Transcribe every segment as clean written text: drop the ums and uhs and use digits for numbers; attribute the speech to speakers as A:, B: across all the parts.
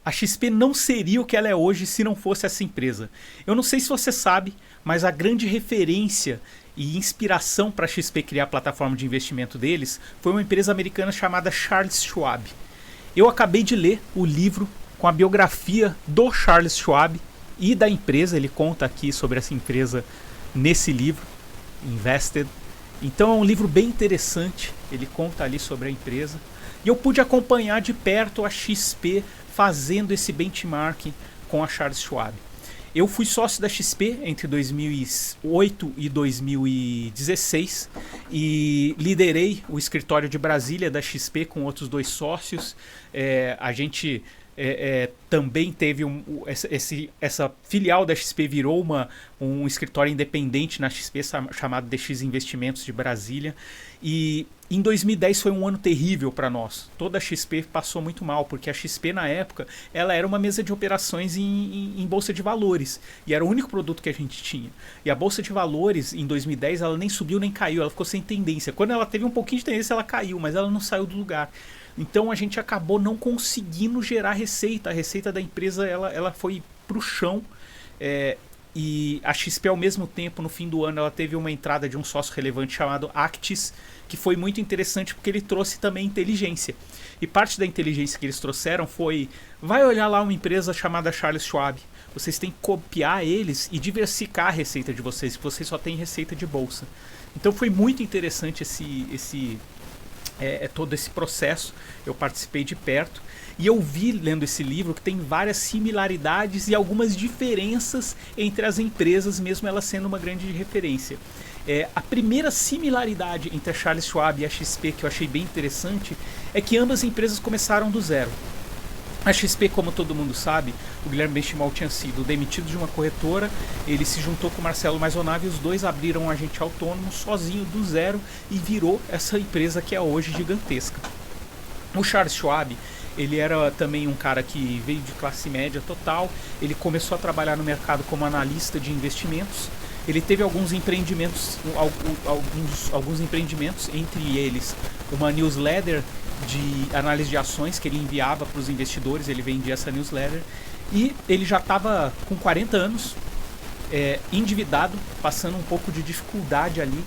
A: A XP não seria o que ela é hoje se não fosse essa empresa. Eu não sei se você sabe, mas a grande referência e inspiração para a XP criar a plataforma de investimento deles foi uma empresa americana chamada Charles Schwab. Eu acabei de ler o livro com a biografia do Charles Schwab e da empresa. Ele conta aqui sobre essa empresa nesse livro, Invested. Então é um livro bem interessante, ele conta ali sobre a empresa. E eu pude acompanhar de perto a XP fazendo esse benchmarking com a Charles Schwab. Eu fui sócio da XP entre 2008 e 2016 e liderei o escritório de Brasília da XP com outros 2 sócios. A gente também teve essa filial da XP virou um escritório independente na XP chamado DX Investimentos de Brasília. E em 2010 foi um ano terrível para nós. Toda a XP passou muito mal, porque a XP na época ela era uma mesa de operações em bolsa de valores. E era o único produto que a gente tinha. E a bolsa de valores em 2010 ela nem subiu nem caiu, ela ficou sem tendência. Quando ela teve um pouquinho de tendência ela caiu, mas ela não saiu do lugar. Então a gente acabou não conseguindo gerar receita. A receita da empresa ela foi para o chão. E a XP ao mesmo tempo, no fim do ano, ela teve uma entrada de um sócio relevante chamado Actis, que foi muito interessante porque ele trouxe também inteligência. E parte da inteligência que eles trouxeram foi: vai olhar lá uma empresa chamada Charles Schwab. Vocês têm que copiar eles e diversificar a receita de vocês, porque vocês só têm receita de bolsa. Então foi muito interessante todo esse processo. Eu participei de perto e eu vi, lendo esse livro, que tem várias similaridades e algumas diferenças entre as empresas, mesmo elas sendo uma grande referência. A primeira similaridade entre a Charles Schwab e a XP, que eu achei bem interessante, é que ambas empresas começaram do zero. A XP, como todo mundo sabe, o Guilherme Benchimol tinha sido demitido de uma corretora, ele se juntou com o Marcelo Maisonave e os dois abriram um agente autônomo sozinho do zero e virou essa empresa que é hoje gigantesca. O Charles Schwab, ele era também um cara que veio de classe média total, ele começou a trabalhar no mercado como analista de investimentos. Ele teve alguns empreendimentos, entre eles uma newsletter de análise de ações que ele enviava para os investidores, ele vendia essa newsletter. E ele já estava com 40 anos, endividado, passando um pouco de dificuldade ali,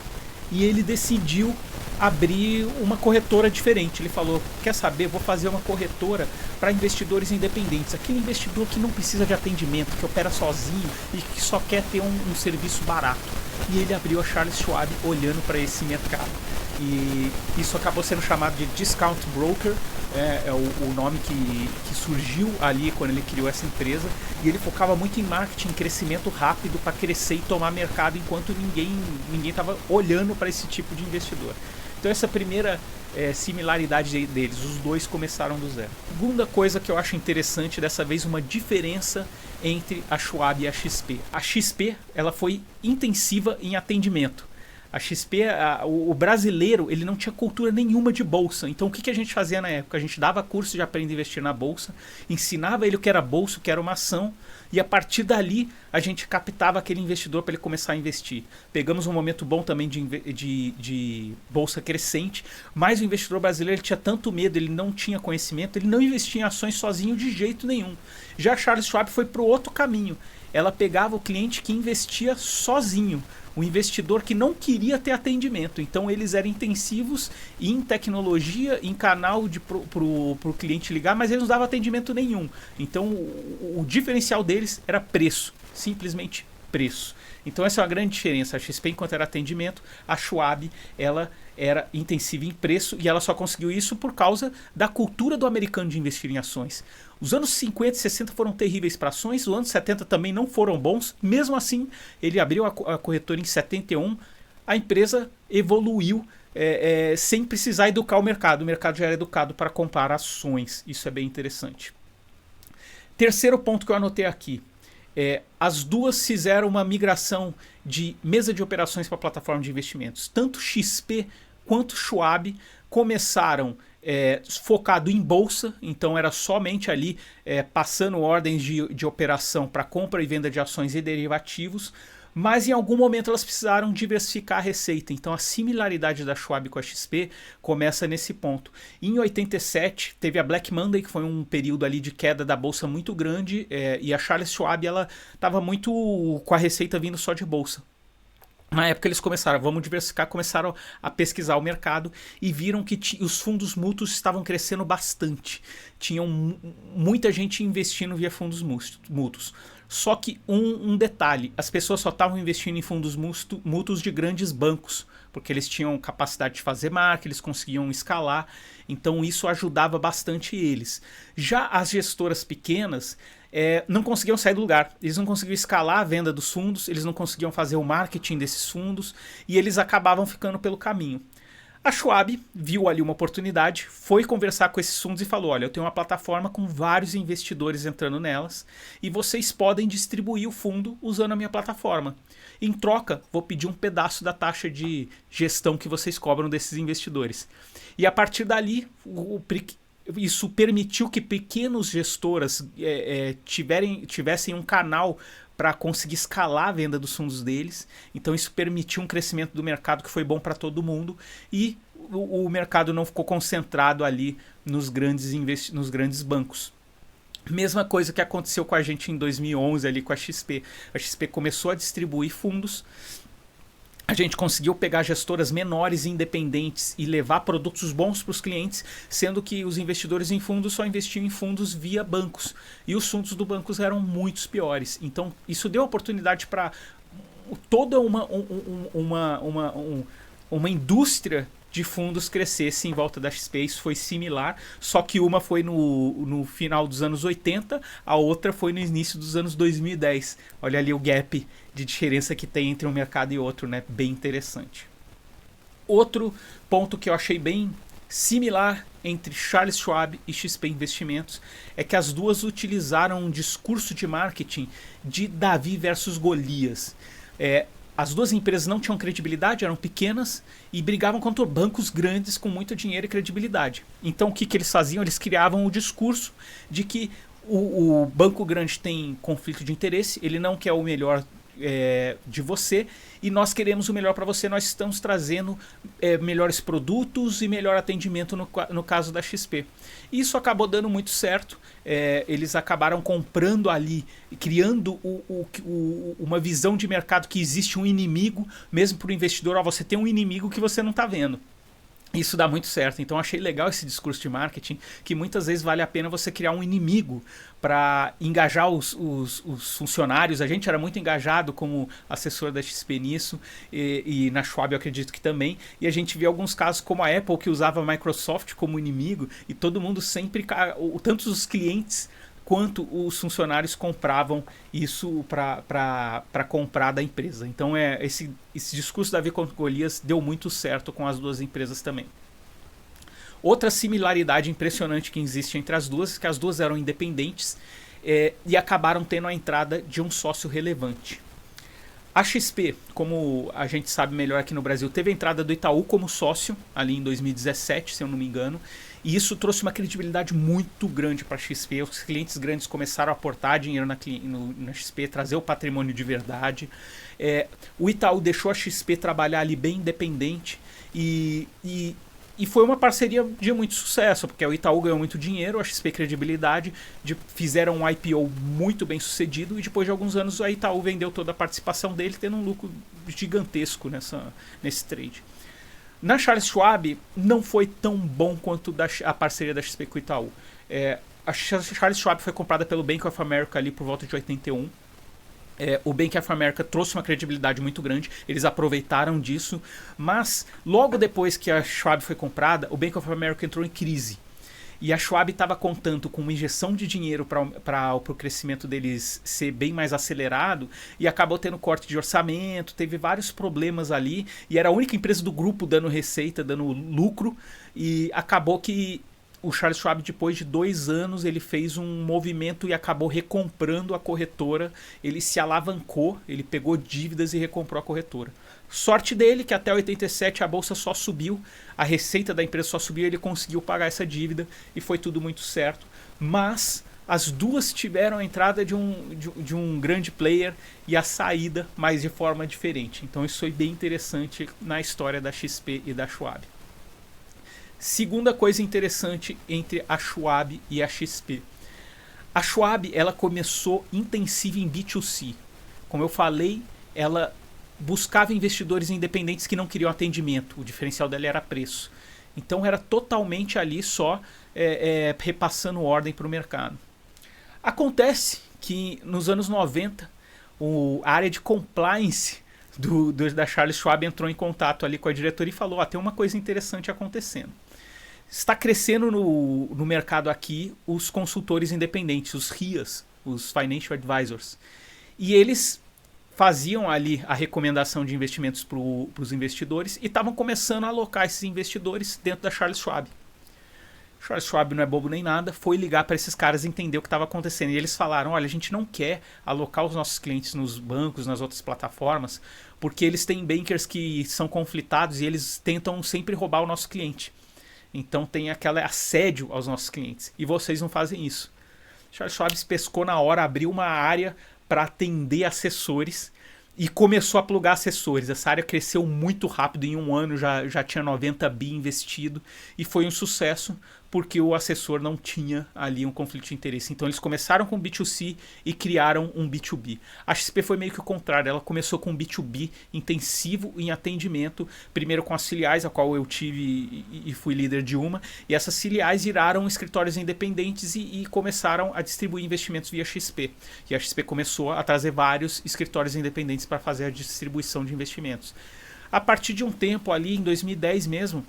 A: e ele decidiu abrir uma corretora diferente. Ele falou: quer saber, vou fazer uma corretora para investidores independentes, aquele investidor que não precisa de atendimento, que opera sozinho e que só quer ter um serviço barato. E ele abriu a Charles Schwab olhando para esse mercado. E isso acabou sendo chamado de Discount Broker, o nome que surgiu ali quando ele criou essa empresa. E ele focava muito em marketing, crescimento rápido para crescer e tomar mercado enquanto ninguém estava olhando para esse tipo de investidor. Então essa primeira similaridade deles, os dois começaram do zero. Segunda coisa que eu acho interessante, dessa vez uma diferença entre a Schwab e a XP. A XP ela foi intensiva em atendimento. A XP, o brasileiro, ele não tinha cultura nenhuma de bolsa. Então o que a gente fazia na época? A gente dava curso de aprender a investir na bolsa, ensinava ele o que era bolsa, o que era uma ação, e a partir dali a gente captava aquele investidor para ele começar a investir. Pegamos um momento bom também de bolsa crescente, mas o investidor brasileiro ele tinha tanto medo, ele não tinha conhecimento, ele não investia em ações sozinho de jeito nenhum. Já a Charles Schwab foi para o outro caminho. Ela pegava o cliente que investia sozinho, o investidor que não queria ter atendimento. Então eles eram intensivos em tecnologia, em canal para o cliente ligar, mas eles não davam atendimento nenhum. Então o diferencial deles era preço, simplesmente preço. Então essa é uma grande diferença. A XP, enquanto era atendimento, a Schwab ela era intensiva em preço, e ela só conseguiu isso por causa da cultura do americano de investir em ações. Os anos 50 e 60 foram terríveis para ações, os anos 70 também não foram bons. Mesmo assim, ele abriu a corretora em 71, a empresa evoluiu sem precisar educar o mercado já era educado para comprar ações. Isso é bem interessante. Terceiro ponto que eu anotei aqui. As duas fizeram uma migração de mesa de operações para a plataforma de investimentos. Tanto XP quanto Schwab começaram focado em bolsa, então era somente ali passando ordens de operação para compra e venda de ações e derivativos, Mas em algum momento elas precisaram diversificar a receita. Então a similaridade da Schwab com a XP começa nesse ponto. Em 87 teve a Black Monday, que foi um período ali de queda da bolsa muito grande, e a Charles Schwab ela estava muito com a receita vindo só de bolsa. Na época eles começaram, vamos diversificar, começaram a pesquisar o mercado e viram que os fundos mútuos estavam crescendo bastante. Tinham muita gente investindo via fundos mútuos. Só que um detalhe, as pessoas só estavam investindo em fundos mútuos de grandes bancos, porque eles tinham capacidade de fazer marca, eles conseguiam escalar, então isso ajudava bastante eles. Já as gestoras pequenas não conseguiam sair do lugar, eles não conseguiam escalar a venda dos fundos, eles não conseguiam fazer o marketing desses fundos e eles acabavam ficando pelo caminho. A Schwab viu ali uma oportunidade, foi conversar com esses fundos e falou: olha, eu tenho uma plataforma com vários investidores entrando nelas e vocês podem distribuir o fundo usando a minha plataforma. Em troca, vou pedir um pedaço da taxa de gestão que vocês cobram desses investidores. E a partir dali, isso permitiu que pequenos gestoras tivessem um canal para conseguir escalar a venda dos fundos deles. Então isso permitiu um crescimento do mercado que foi bom para todo mundo e o mercado não ficou concentrado ali nos grandes bancos. Mesma coisa que aconteceu com a gente em 2011 ali com a XP. A XP começou a distribuir fundos. A gente conseguiu pegar gestoras menores e independentes e levar produtos bons para os clientes, sendo que os investidores em fundos só investiam em fundos via bancos. E os fundos do bancos eram muito piores. Então, isso deu oportunidade para toda uma indústria de fundos crescesse em volta da XP. Isso foi similar, só que uma foi no final dos anos 80, a outra foi no início dos anos 2010. Olha ali o gap de diferença que tem entre um mercado e outro, né? Bem interessante. Outro ponto que eu achei bem similar entre Charles Schwab e XP Investimentos é que as duas utilizaram um discurso de marketing de Davi versus Golias. As duas empresas não tinham credibilidade, eram pequenas e brigavam contra bancos grandes com muito dinheiro e credibilidade. Então o que eles faziam? Eles criavam o discurso de que o banco grande tem conflito de interesse, ele não quer o melhor de você e nós queremos o melhor para você, nós estamos trazendo melhores produtos e melhor atendimento no caso da XP. Isso acabou dando muito certo, eles acabaram comprando ali, criando uma visão de mercado que existe um inimigo, mesmo para o investidor, você tem um inimigo que você não está vendo. Isso dá muito certo, então achei legal esse discurso de marketing, que muitas vezes vale a pena você criar um inimigo para engajar os funcionários. A gente era muito engajado como assessor da XP nisso, e na Schwab eu acredito que também, e a gente viu alguns casos como a Apple, que usava a Microsoft como inimigo, e todo mundo sempre, tanto os clientes quanto os funcionários compravam isso para comprar da empresa. Então esse discurso da Davi contra Golias deu muito certo com as duas empresas também. Outra similaridade impressionante que existe entre as duas é que as duas eram independentes e acabaram tendo a entrada de um sócio relevante. A XP, como a gente sabe melhor aqui no Brasil, teve a entrada do Itaú como sócio ali em 2017, se eu não me engano, e isso trouxe uma credibilidade muito grande para a XP. Os clientes grandes começaram a aportar dinheiro na XP, trazer o patrimônio de verdade. O Itaú deixou a XP trabalhar ali bem independente e foi uma parceria de muito sucesso, porque o Itaú ganhou muito dinheiro, a XP credibilidade, fizeram um IPO muito bem sucedido e depois de alguns anos a Itaú vendeu toda a participação dele, tendo um lucro gigantesco nesse trade. Na Charles Schwab não foi tão bom quanto a parceria da XP com o Itaú. A Charles Schwab foi comprada pelo Bank of America ali por volta de 81. O Bank of America trouxe uma credibilidade muito grande, eles aproveitaram disso, mas logo depois que a Schwab foi comprada, o Bank of America entrou em crise. E a Schwab estava contando com uma injeção de dinheiro para o crescimento deles ser bem mais acelerado e acabou tendo corte de orçamento, teve vários problemas ali e era a única empresa do grupo dando receita, dando lucro, e acabou que o Charles Schwab, depois de 2 anos, ele fez um movimento e acabou recomprando a corretora. Ele se alavancou, ele pegou dívidas e recomprou a corretora. Sorte dele que até 87 a bolsa só subiu, a receita da empresa só subiu, ele conseguiu pagar essa dívida e foi tudo muito certo. Mas as duas tiveram a entrada de um grande player e a saída, mas de forma diferente. Então isso foi bem interessante na história da XP e da Schwab. Segunda coisa interessante entre a Schwab e a XP. A Schwab, ela começou intensiva em B2C. Como eu falei, ela buscava investidores independentes que não queriam atendimento. O diferencial dela era preço. Então era totalmente ali só repassando ordem para o mercado. Acontece que nos anos 90, a área de compliance da Charles Schwab entrou em contato ali com a diretoria e falou: tem uma coisa interessante acontecendo. Está crescendo no mercado aqui os consultores independentes, os RIAs, os Financial Advisors. E eles faziam ali a recomendação de investimentos para os investidores e estavam começando a alocar esses investidores dentro da Charles Schwab. Charles Schwab não é bobo nem nada, foi ligar para esses caras e entender o que estava acontecendo. E eles falaram: olha, a gente não quer alocar os nossos clientes nos bancos, nas outras plataformas, porque eles têm bankers que são conflitados e eles tentam sempre roubar o nosso cliente. Então tem aquele assédio aos nossos clientes. E vocês não fazem isso. Charles Schwab se pescou na hora, abriu uma área para atender assessores e começou a plugar assessores. Essa área cresceu muito rápido, em um ano já tinha 90 bi investido e foi um sucesso porque o assessor não tinha ali um conflito de interesse. Então eles começaram com B2C e criaram um B2B. A XP foi meio que o contrário, ela começou com B2B intensivo em atendimento, primeiro com as filiais, a qual eu tive e fui líder de uma, e essas filiais viraram escritórios independentes e começaram a distribuir investimentos via XP. E a XP começou a trazer vários escritórios independentes para fazer a distribuição de investimentos. A partir de um tempo ali, em 2010 mesmo,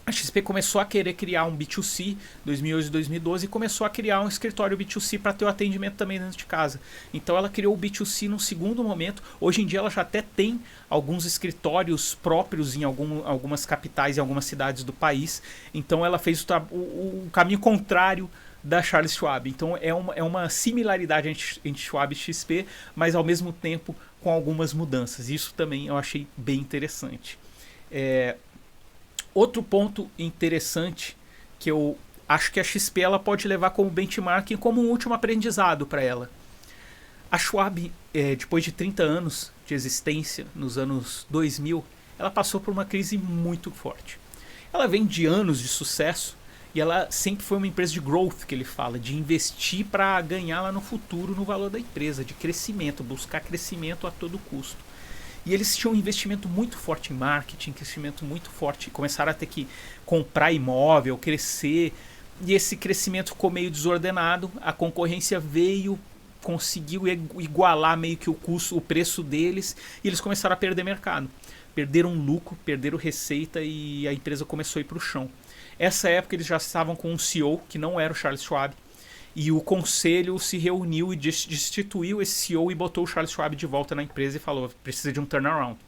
A: a XP começou a querer criar um B2C, 2011 e 2012, e começou a criar um escritório B2C para ter o atendimento também dentro de casa. Então ela criou o B2C num segundo momento. Hoje em dia ela já até tem alguns escritórios próprios em algumas capitais, em algumas cidades do país. Então ela fez o caminho contrário da Charles Schwab. Então é uma similaridade entre Schwab e XP, mas ao mesmo tempo com algumas mudanças. Isso também eu achei bem interessante. Outro ponto interessante que eu acho que a XP ela pode levar como benchmark e como um último aprendizado para ela. A Schwab, depois de 30 anos de existência, nos anos 2000, ela passou por uma crise muito forte. Ela vem de anos de sucesso e ela sempre foi uma empresa de growth, que ele fala, de investir para ganhar lá no futuro no valor da empresa, de crescimento, buscar crescimento a todo custo. E eles tinham um investimento muito forte em marketing, investimento muito forte, começaram a ter que comprar imóvel, crescer, e esse crescimento ficou meio desordenado, a concorrência veio, conseguiu igualar meio que o preço deles, e eles começaram a perder mercado. Perderam lucro, perderam receita e a empresa começou a ir para o chão. Essa época eles já estavam com um CEO, que não era o Charles Schwab, e o conselho se reuniu e destituiu esse CEO e botou o Charles Schwab de volta na empresa e falou: precisa de um turnaround.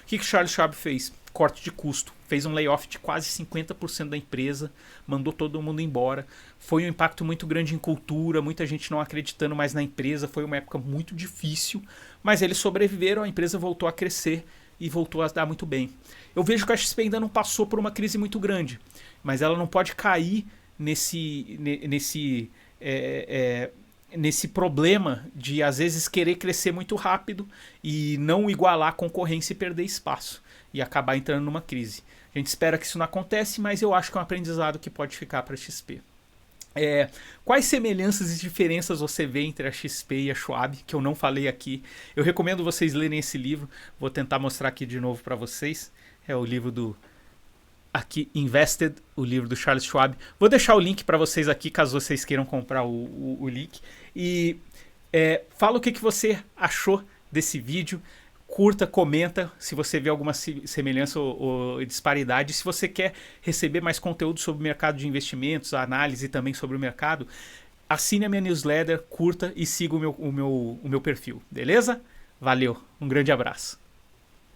A: O que o Charles Schwab fez? Corte de custo. Fez um layoff de quase 50% da empresa, mandou todo mundo embora. Foi um impacto muito grande em cultura, muita gente não acreditando mais na empresa. Foi uma época muito difícil, mas eles sobreviveram, a empresa voltou a crescer e voltou a dar muito bem. Eu vejo que a XP ainda não passou por uma crise muito grande, mas ela não pode cair nesse problema de às vezes querer crescer muito rápido e não igualar a concorrência e perder espaço e acabar entrando numa crise. A gente espera que isso não aconteça, mas eu acho que é um aprendizado que pode ficar para a XP. Quais semelhanças e diferenças você vê entre a XP e a Schwab, que eu não falei aqui? Eu recomendo vocês lerem esse livro, vou tentar mostrar aqui de novo para vocês. É o livro aqui, Invested, o livro do Charles Schwab. Vou deixar o link para vocês aqui, caso vocês queiram comprar o link. E fala o que você achou desse vídeo. Curta, comenta se você vê alguma semelhança ou disparidade. Se você quer receber mais conteúdo sobre o mercado de investimentos, análise também sobre o mercado, assine a minha newsletter, curta e siga o meu perfil, beleza? Valeu, um grande abraço.